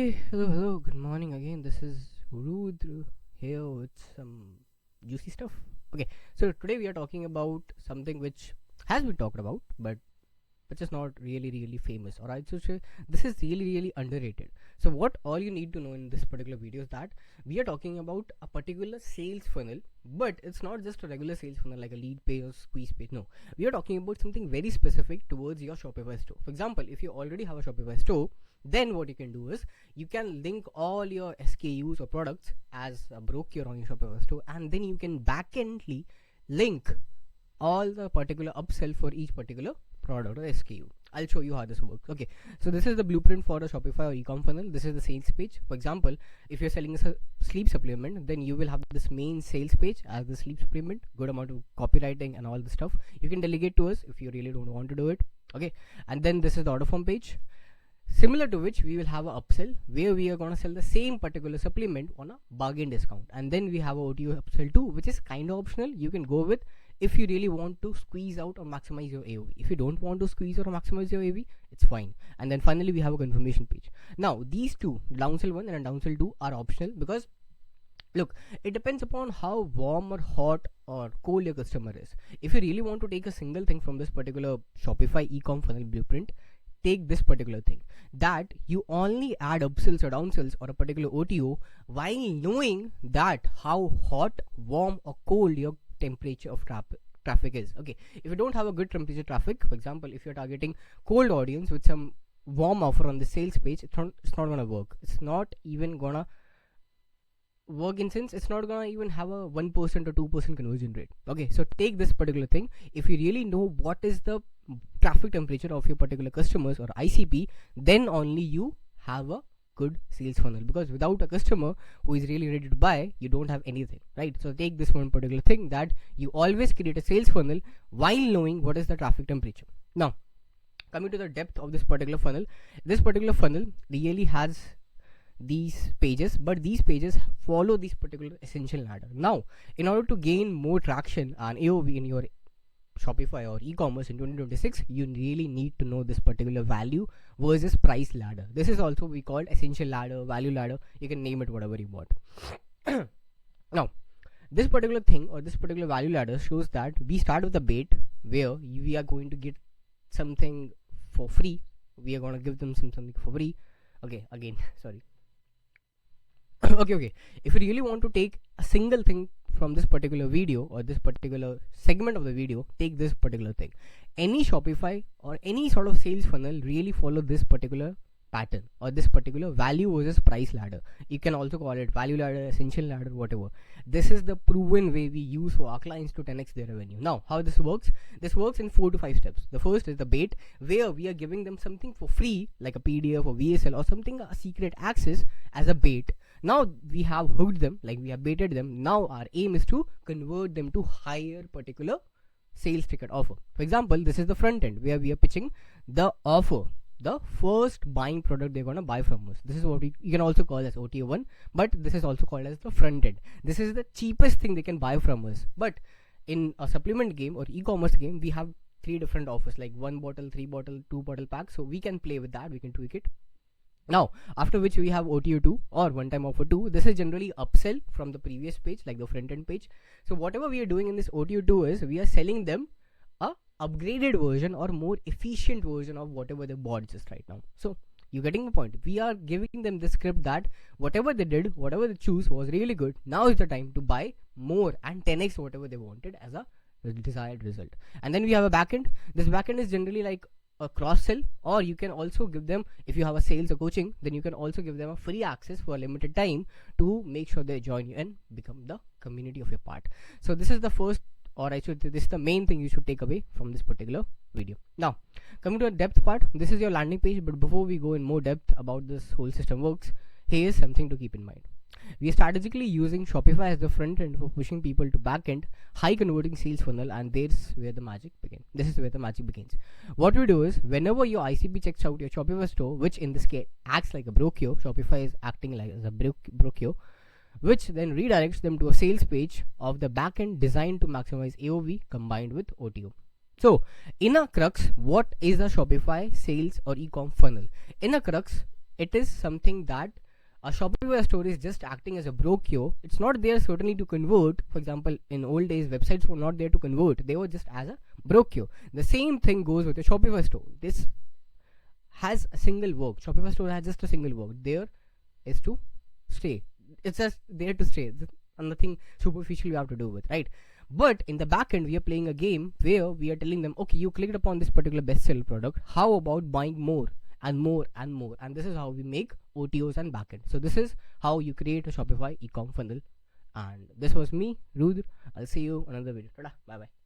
Hello, good morning again. This is Rudra here with some juicy stuff. Okay, so today we are talking about something which has been talked about, but which is not really famous, or I should say this is really underrated. So what all you need to know in this particular video is that we are talking about a particular sales funnel, but it's not just a regular sales funnel like a lead page or squeeze page. No, we are talking about something very specific towards your Shopify store. For example, if you already have a Shopify store, then what you can do is you can link all your SKUs or products as a broker on your Shopify store, and then you can backendly link all the particular upsell for each particular product or SKU. I'll show you how this works. Okay, so this is the blueprint for a Shopify or ecom funnel. This is the sales page. For example, if you're selling a sleep supplement, then you will have this main sales page as the sleep supplement, good amount of copywriting and all the stuff. You can delegate to us if you really don't want to do it. Okay, and then this is the order form page, similar to which we will have a upsell where we are going to sell the same particular supplement on a bargain discount. And then we have a OTO upsell too, which is kind of optional. You can go with if you really want to squeeze out or maximize your AOV. If you don't want to squeeze out or maximize your AOV, it's fine. And then finally we have a confirmation page. Now these two, downsell 1 and downsell 2, are optional because look, it depends upon how warm or hot or cold your customer is. If you really want to take a single thing from this particular Shopify ecom funnel blueprint, take this particular thing, that you only add upsells or downsells or a particular OTO while knowing that how hot, warm or cold your temperature of traffic is. Okay, if you don't have a good temperature traffic, for example, if you're targeting cold audience with some warm offer on the sales page, it's not gonna work. It's not even gonna work in sense it's not gonna even have a 1% or 2% conversion rate. Okay, so take this particular thing. If you really know what is the traffic temperature of your particular customers or ICP, then only you have a good sales funnel, because without a customer who is really ready to buy, you don't have anything, right? So take this one particular thing, that you always create a sales funnel while knowing what is the traffic temperature. Now coming to the depth of this particular funnel really has these pages, but these pages follow this particular essential ladder. Now in order to gain more traction and AOV in your Shopify or e-commerce in 2026, you really need to know this particular value versus price ladder. This is also we call essential ladder, value ladder, you can name it whatever you want. Now this particular thing or this particular value ladder shows that we start with a bait where we are going to get something for free. We are going to give them something for free. Okay, again sorry. okay, if you really want to take a single thing from this particular video or this particular segment of the video, take this particular thing. Any Shopify or any sort of sales funnel really follow this particular pattern or this particular value versus price ladder. You can also call it value ladder, essential ladder, whatever. This is the proven way we use for our clients to 10x their revenue. Now how this works in 4 to 5 steps. The first is the bait, where we are giving them something for free like a PDF or VSL or something, a secret access as a bait. Now we have hooked them, like we have baited them. Now our aim is to convert them to higher particular sales ticket offer. For example, this is the front end where we are pitching the offer, the first buying product they're gonna buy from us. This is what you can also call as OTA1, but this is also called as the front end. This is the cheapest thing they can buy from us. But in a supplement game or e-commerce game, we have 3 different offers, like 1 bottle, 3 bottle, 2 bottle pack. So we can play with that, we can tweak it. Now after which we have OTO2 or one time offer 2. This is generally upsell from the previous page, like the front end page. So whatever we are doing in this OTO2 is we are selling them a upgraded version or more efficient version of whatever they bought just right now. So you getting the point? We are giving them the script that whatever they did, whatever they choose was really good. Now is the time to buy more and 10x whatever they wanted as a desired result. And then we have a backend. This backend is generally like a cross sell, or you can also give them, if you have a sales or coaching, then you can also give them a free access for a limited time to make sure they join you and become the community of your part. So this is the first, or I should say this is the main thing you should take away from this particular video. Now coming to the depth part, this is your landing page, but before we go in more depth about this whole system works, here is something to keep in mind. We are strategically using Shopify as the front end for pushing people to back end, high converting sales funnel, and there's where the magic begins. This is where the magic begins. What we do is whenever your ICP checks out your Shopify store, which in this case acts like a broker, Shopify is acting like as a broker, which then redirects them to a sales page of the backend designed to maximize AOV combined with OTO. So in a crux, what is a Shopify sales or e-com funnel? In a crux, it is something that a Shopify store is just acting as a broker. It's not there certainly to convert. For example, in old days, websites were not there to convert. They were just as a broker. The same thing goes with the Shopify store. This has a single work. Shopify store has just a single work. There is to stay. It's just there to stay. There's nothing superficial you have to do with, right? But in the back end, we are playing a game where we are telling them, okay, you clicked upon this particular bestseller product. How about buying more and more and more? And this is how we make OTOs and backend. So this is how you create a Shopify e-com funnel. And this was me, Rudra. I'll see you on another video. Tada, bye bye.